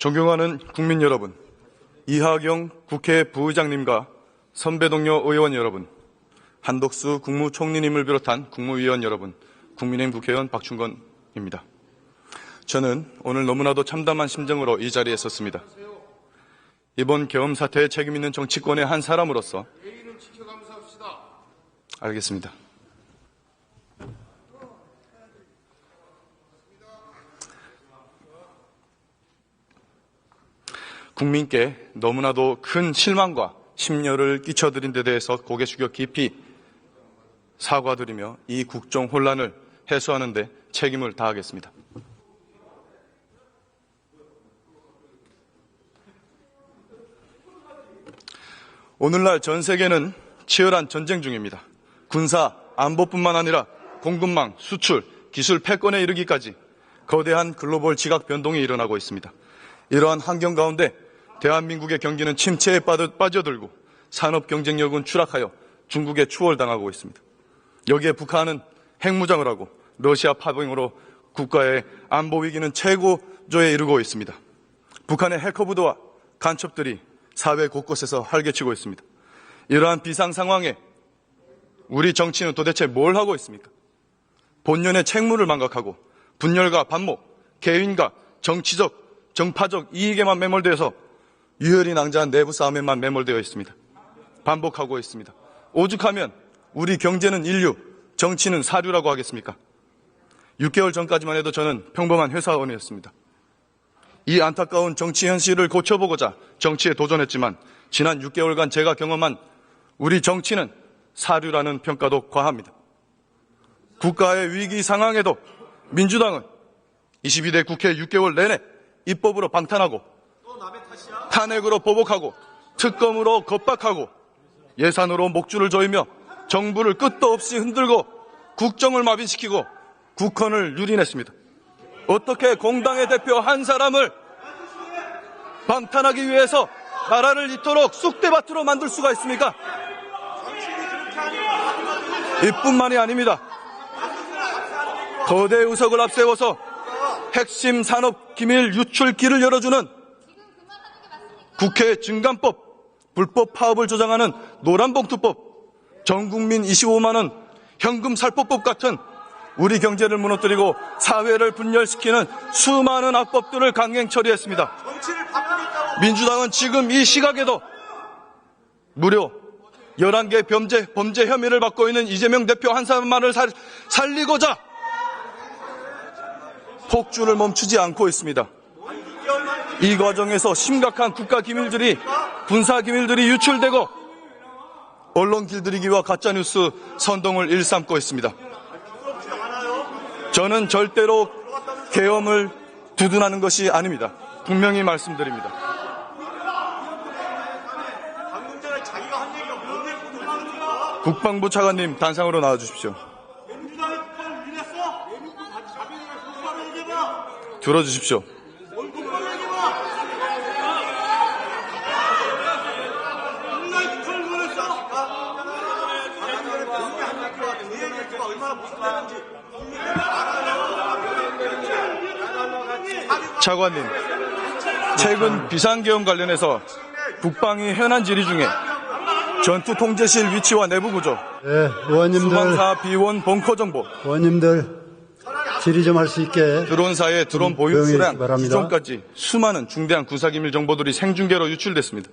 존경하는 국민 여러분, 이하경 국회 부의장님과 선배 동료 의원 여러분, 한덕수 국무총리님을 비롯한 국무위원 여러분, 국민의힘 국회의원 박충건입니다. 저는 오늘 너무나도 참담한 심정으로 이 자리에 섰습니다. 이번 계엄 사태에 책임 있는 정치권의 한 사람으로서 알겠습니다. 국민께 너무나도 큰 실망과 심려를 끼쳐드린 데 대해서 고개 숙여 깊이 사과드리며 이 국정 혼란을 해소하는 데 책임을 다하겠습니다. 오늘날 전 세계는 치열한 전쟁 중입니다. 군사, 안보뿐만 아니라 공급망, 수출, 기술 패권에 이르기까지 거대한 글로벌 지각 변동이 일어나고 있습니다. 이러한 환경 가운데 대한민국의 경기는 침체에 빠져들고 산업 경쟁력은 추락하여 중국에 추월당하고 있습니다. 여기에 북한은 핵무장을 하고 러시아 파병으로 국가의 안보 위기는 최고조에 이르고 있습니다. 북한의 해커부대와 간첩들이 사회 곳곳에서 활개치고 있습니다. 이러한 비상 상황에 우리 정치는 도대체 뭘 하고 있습니까? 본연의 책무를 망각하고 분열과 반목, 개인과 정치적, 정파적 이익에만 매몰되어서 유혈이 낭자한 내부 싸움에만 매몰되어 있습니다. 반복하고 있습니다. 오죽하면 우리 경제는 인류, 정치는 사류라고 하겠습니까? 6개월 전까지만 해도 저는 평범한 회사원이었습니다. 이 안타까운 정치 현실을 고쳐보고자 정치에 도전했지만 지난 6개월간 제가 경험한 우리 정치는 사류라는 평가도 과합니다. 국가의 위기 상황에도 민주당은 22대 국회 6개월 내내 입법으로 방탄하고 탄핵으로 보복하고 특검으로 겁박하고 예산으로 목줄을 조이며 정부를 끝도 없이 흔들고 국정을 마비시키고 국헌을 유린했습니다. 어떻게 공당의 대표 한 사람을 방탄하기 위해서 나라를 이토록 쑥대밭으로 만들 수가 있습니까? 이뿐만이 아닙니다. 거대 의석을 앞세워서 핵심 산업 기밀 유출기를 열어주는 국회 증감법, 불법 파업을 조장하는 노란봉투법, 전국민 25만원 현금 살포법 같은 우리 경제를 무너뜨리고 사회를 분열시키는 수많은 악법들을 강행 처리했습니다. 민주당은 지금 이 시각에도 무려 11개 범죄 혐의를 받고 있는 이재명 대표 한 사람만을 살리고자 폭주를 멈추지 않고 있습니다. 이 과정에서 심각한 국가기밀들이, 군사기밀들이 유출되고 언론 길들이기와 가짜뉴스 선동을 일삼고 있습니다. 저는 절대로 계엄을 두둔하는 것이 아닙니다. 분명히 말씀드립니다. 국방부 차관님 단상으로 나와주십시오. 들어주십시오. 차관님, 최근 비상계엄 관련해서 국방위 현안 질의 중에 전투통제실 위치와 내부 구조, 의원님들, 수방사 비원 벙커 정보, 의원님들 질의 좀 할 수 있게 드론사의 드론 보유 수량, 바랍니다. 기존까지 수많은 중대한 군사기밀 정보들이 생중계로 유출됐습니다.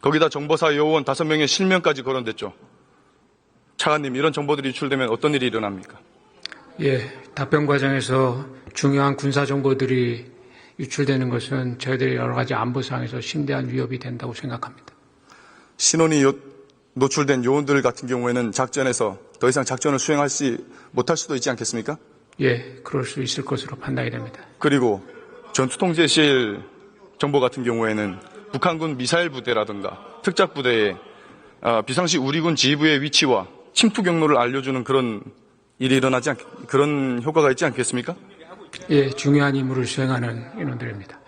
거기다 정보사 요원 5명의 실명까지 거론됐죠. 차관님, 이런 정보들이 유출되면 어떤 일이 일어납니까? 예, 답변 과정에서 중요한 군사 정보들이 유출되는 것은 저희들이 여러 가지 안보상에서 심대한 위협이 된다고 생각합니다. 신원이 노출된 요원들 같은 경우에는 작전에서 더 이상 작전을 수행하지 못할 수도 있지 않겠습니까? 예, 그럴 수 있을 것으로 판단이 됩니다. 그리고 전투통제실 정보 같은 경우에는 북한군 미사일 부대라든가 특작부대의 비상시 우리군 지휘부의 위치와 침투 경로를 알려주는 그런 일이 그런 효과가 있지 않겠습니까? 예, 중요한 임무를 수행하는 인원들입니다.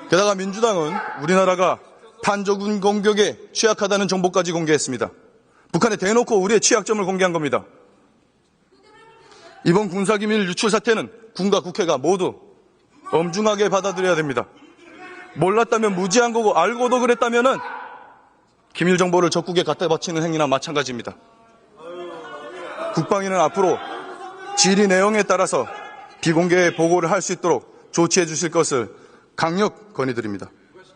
게다가 민주당은 우리나라가 탄저군 공격에 취약하다는 정보까지 공개했습니다. 북한에 대놓고 우리의 취약점을 공개한 겁니다. 이번 군사기밀 유출 사태는 군과 국회가 모두 엄중하게 받아들여야 됩니다. 몰랐다면 무지한 거고 알고도 그랬다면은 기밀 정보를 적국에 갖다 바치는 행위나 마찬가지입니다. 국방위는 앞으로 질의 내용에 따라서 비공개 보고를 할 수 있도록 조치해 주실 것을 강력 건의드립니다.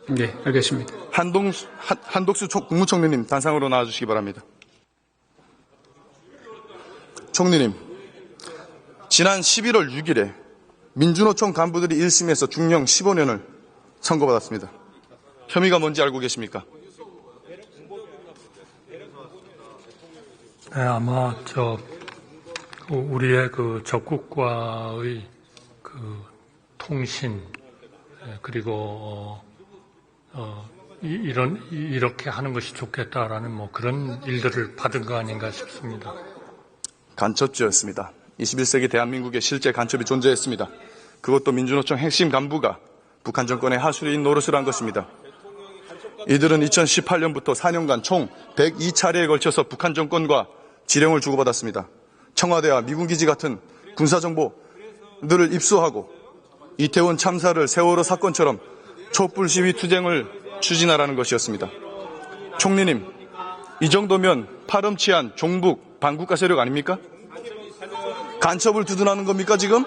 네, 알겠습니다. 한독수 국무총리님 단상으로 나와주시기 바랍니다. 총리님, 지난 11월 6일에 민주노총 간부들이 1심에서 중형 15년을 선고받았습니다. 혐의가 뭔지 알고 계십니까? 네, 아마 우리의 그 적국과의 그 통신 그리고 이렇게 하는 것이 좋겠다라는 뭐 그런 일들을 받은 거 아닌가 싶습니다. 간첩죄였습니다. 21세기 대한민국에 실제 간첩이 존재했습니다. 그것도 민주노총 핵심 간부가 북한 정권의 하수인 노릇을 한 것입니다. 이들은 2018년부터 4년간 총 102차례에 걸쳐서 북한 정권과 지령을 주고받았습니다. 청와대와 미군 기지 같은 군사정보들을 입수하고 이태원 참사를 세월호 사건처럼 촛불 시위 투쟁을 추진하라는 것이었습니다. 총리님, 이 정도면 파렴치한 종북 반국가 세력 아닙니까? 간첩을 두둔하는 겁니까 지금?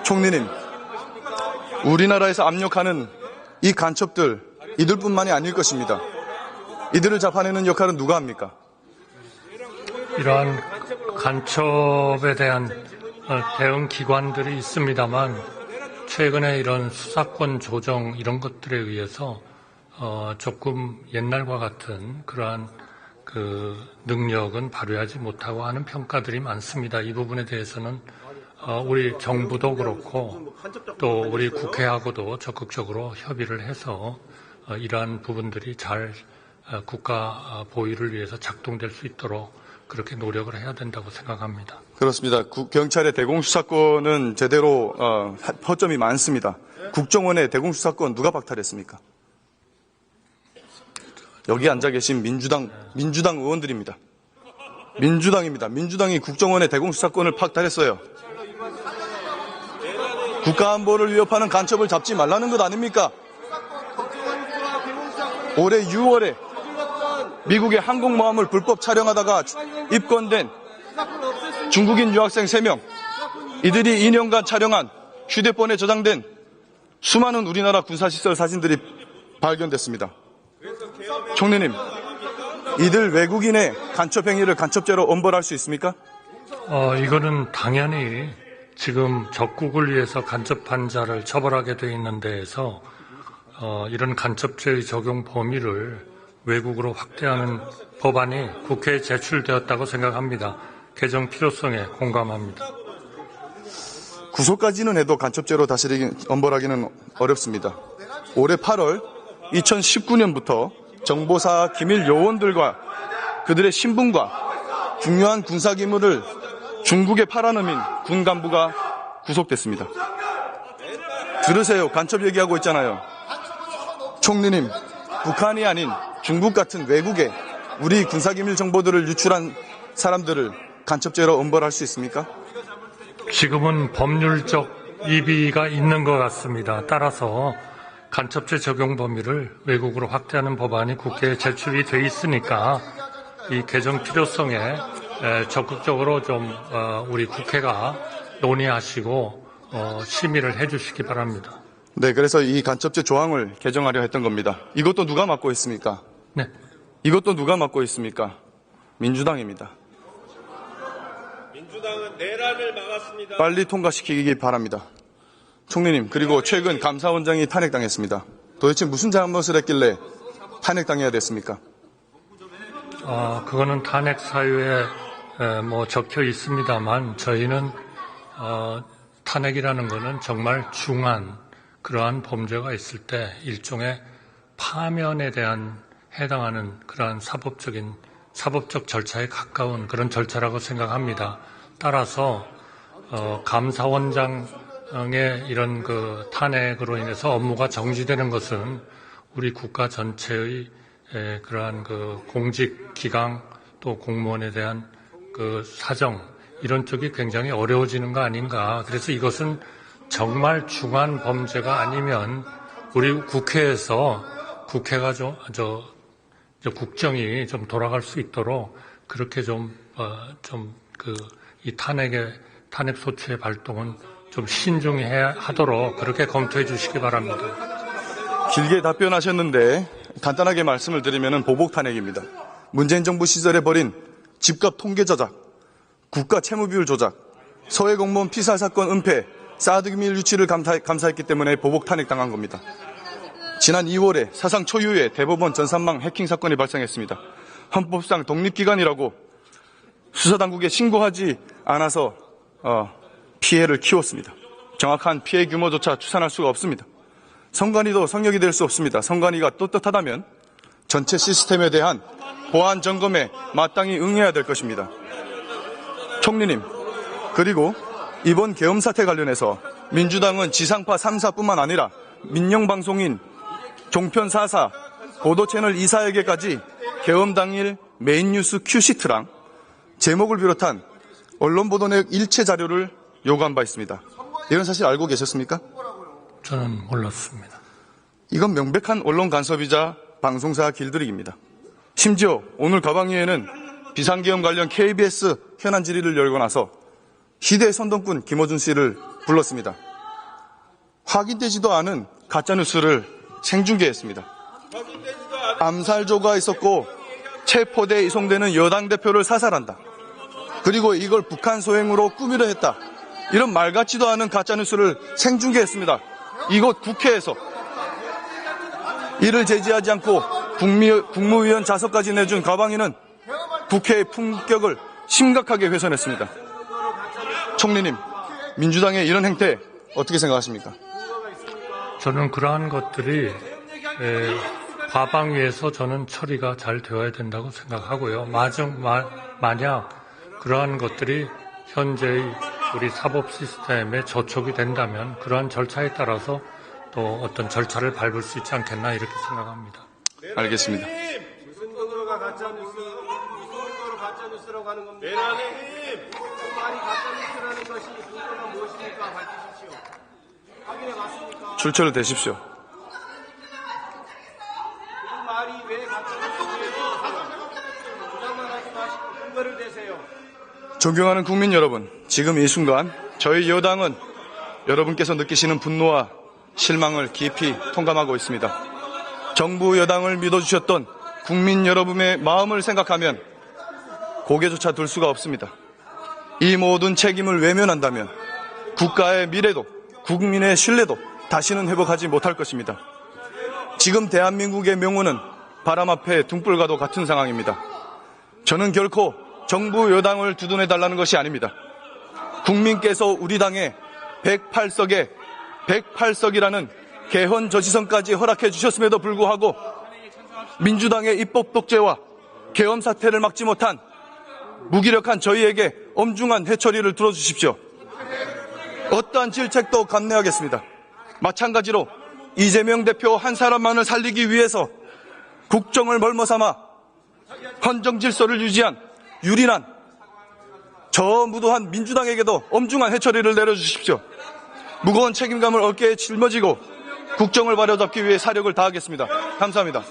총리님, 우리나라에서 압력하는 이 간첩들 이들뿐만이 아닐 것입니다. 이들을 잡아내는 역할은 누가 합니까? 이러한 간첩에 대한 대응 기관들이 있습니다만 최근에 이런 수사권 조정 이런 것들에 의해서 조금 옛날과 같은 그러한 그 능력은 발휘하지 못하고 하는 평가들이 많습니다. 이 부분에 대해서는 우리 정부도 그렇고 또 우리 국회하고도 적극적으로 협의를 해서 이러한 부분들이 잘 국가 보위를 위해서 작동될 수 있도록 그렇게 노력을 해야 된다고 생각합니다. 그렇습니다. 경찰의 대공수사권은 제대로 허점이 많습니다. 국정원의 대공수사권 누가 박탈했습니까? 여기 앉아 계신 민주당 의원들입니다. 민주당입니다. 민주당이 국정원의 대공수사권을 박탈했어요. 국가안보를 위협하는 간첩을 잡지 말라는 것 아닙니까? 올해 6월에 미국의 항공모함을 불법 촬영하다가 입건된 중국인 유학생 3명, 이들이 2년간 촬영한 휴대폰에 저장된 수많은 우리나라 군사시설 사진들이 발견됐습니다. 총리님, 이들 외국인의 간첩 행위를 간첩죄로 엄벌할 수 있습니까? 이거는 당연히 지금 적국을 위해서 간접한 자를 처벌하게 돼 있는 데에서 이런 간첩죄의 적용 범위를 외국으로 확대하는 법안이 국회에 제출되었다고 생각합니다. 개정 필요성에 공감합니다. 구속까지는 해도 간첩죄로 엄벌하기는 어렵습니다. 올해 8월 2019년부터 정보사 기밀 요원들과 그들의 신분과 중요한 군사기물을 중국에 팔아넘긴 군 간부가 구속됐습니다. 들으세요. 간첩 얘기하고 있잖아요. 총리님, 북한이 아닌 중국 같은 외국에 우리 군사기밀 정보들을 유출한 사람들을 간첩죄로 엄벌할 수 있습니까? 지금은 법률적 이비가 있는 것 같습니다. 따라서 간첩죄 적용 범위를 외국으로 확대하는 법안이 국회에 제출이 돼 있으니까 이 개정 필요성에 적극적으로 좀 우리 국회가 논의하시고 심의를 해주시기 바랍니다. 네, 그래서 이 간첩죄 조항을 개정하려 했던 겁니다. 이것도 누가 맡고 있습니까? 네. 이것도 누가 맡고 있습니까? 민주당입니다. 민주당은 내란을 막았습니다. 빨리 통과시키기 바랍니다. 총리님, 그리고 최근 감사원장이 탄핵당했습니다. 도대체 무슨 잘못을 했길래 탄핵당해야 됐습니까? 그거는 탄핵 사유에 적혀 있습니다만 저희는 탄핵이라는 거는 정말 중한 그러한 범죄가 있을 때 일종의 파면에 대한 해당하는 그러한 사법적 절차에 가까운 그런 절차라고 생각합니다. 따라서 감사원장의 이런 그 탄핵으로 인해서 업무가 정지되는 것은 우리 국가 전체의 그러한 그 공직 기강 또 공무원에 대한 그 사정 이런 쪽이 굉장히 어려워지는 거 아닌가. 그래서 이것은 정말 중한 범죄가 아니면 우리 국회에서 국회가 국정이 좀 돌아갈 수 있도록 그렇게 이 탄핵 소추의 발동은 좀 신중히 하도록 그렇게 검토해 주시기 바랍니다. 길게 답변하셨는데 간단하게 말씀을 드리면 보복 탄핵입니다. 문재인 정부 시절에 벌인 집값 통계 조작, 국가 채무 비율 조작, 서해 공무원 피살 사건 은폐, 사드 기밀 유치를 감사했기 때문에 보복 탄핵 당한 겁니다. 지난 2월에 사상 초유의 대법원 전산망 해킹 사건이 발생했습니다. 헌법상 독립기관이라고 수사당국에 신고하지 않아서 피해를 키웠습니다. 정확한 피해 규모조차 추산할 수가 없습니다. 선관위도 성역이 될 수 없습니다. 선관위가 떳떳하다면 전체 시스템에 대한 보안 점검에 마땅히 응해야 될 것입니다. 총리님, 그리고 이번 계엄 사태 관련해서 민주당은 지상파 3사뿐만 아니라 민영방송인 종편 4사, 보도채널 2사에게까지 계엄 당일 메인뉴스 큐시트랑 제목을 비롯한 언론 보도 내역 일체 자료를 요구한 바 있습니다. 이런 사실 알고 계셨습니까? 저는 몰랐습니다. 이건 명백한 언론 간섭이자 방송사 길들이기입니다. 심지어 오늘 가방위에는 비상계엄 관련 KBS 현안 질의를 열고 나서 희대 선동꾼 김어준 씨를 불렀습니다. 확인되지도 않은 가짜뉴스를 생중계했습니다. 암살조가 있었고 체포돼 이송되는 여당 대표를 사살한다. 그리고 이걸 북한 소행으로 꾸미려 했다. 이런 말 같지도 않은 가짜뉴스를 생중계했습니다. 이곳 국회에서 이를 제지하지 않고 국무위원 자석까지 내준 가방위는 국회의 품격을 심각하게 훼손했습니다. 총리님, 민주당의 이런 행태 어떻게 생각하십니까? 저는 그러한 것들이 과방위에서 저는 처리가 잘 되어야 된다고 생각하고요. 만약 그러한 것들이 현재의 우리 사법 시스템에 저촉이 된다면 그러한 절차에 따라서 또 어떤 절차를 밟을 수 있지 않겠나 이렇게 생각합니다. 알겠습니다. 무슨 근거가 가짜뉴스라고 하는 겁니다. 내란의 말이 가짜뉴스라는 것이 근거가 무엇입니까? 밝히십시오. 확인해 봤습니까? 출처를 대십시오. 그 말이 왜 가짜뉴스예요? 부담만 하지 마시고 근거를 대세요. 존경하는 국민 여러분, 지금 이 순간 저희 여당은 여러분께서 느끼시는 분노와 실망을 깊이 통감하고 있습니다. 정부 여당을 믿어주셨던 국민 여러분의 마음을 생각하면 고개조차 들 수가 없습니다. 이 모든 책임을 외면한다면 국가의 미래도 국민의 신뢰도 다시는 회복하지 못할 것입니다. 지금 대한민국의 명운은 바람 앞에 등불과도 같은 상황입니다. 저는 결코 정부 여당을 두둔해달라는 것이 아닙니다. 국민께서 우리 당에 108석에 108석이라는 개헌 저지선까지 허락해 주셨음에도 불구하고 민주당의 입법 독재와 계엄 사태를 막지 못한 무기력한 저희에게 엄중한 해처리를 들어주십시오. 어떠한 질책도 감내하겠습니다. 마찬가지로 이재명 대표 한 사람만을 살리기 위해서 국정을 멀머삼아 헌정 질서를 유지한 유린한 저 무도한 민주당에게도 엄중한 해처리를 내려주십시오. 무거운 책임감을 어깨에 짊어지고 국정을 바로잡기 위해 사력을 다하겠습니다. 감사합니다.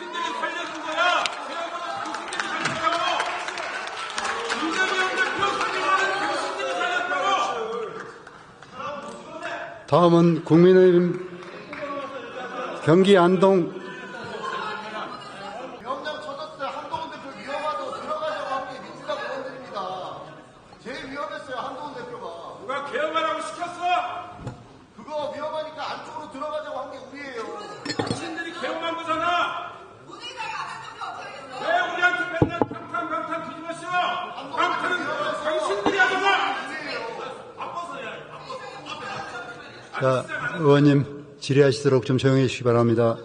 다음은 국민의힘 경기 안동 위원장 쳐졌어요. 한동훈 대표 위험하다고 들어가자고 한 게 민주당 의원들입니다. 제일 위험했어요. 한동훈 대표가. 누가 개혁하라고 시켰어? 그거 위험하니까 안쪽으로 들어가자고 한 게 우리예요. 당신들이 개혁한 거잖아. 왜 우리한테 맨날 방탄 뒤집어 씌워? 방탄은 당신들이 하잖아. 자, 의원님 질의하시도록 좀 조용히 해주시기 바랍니다.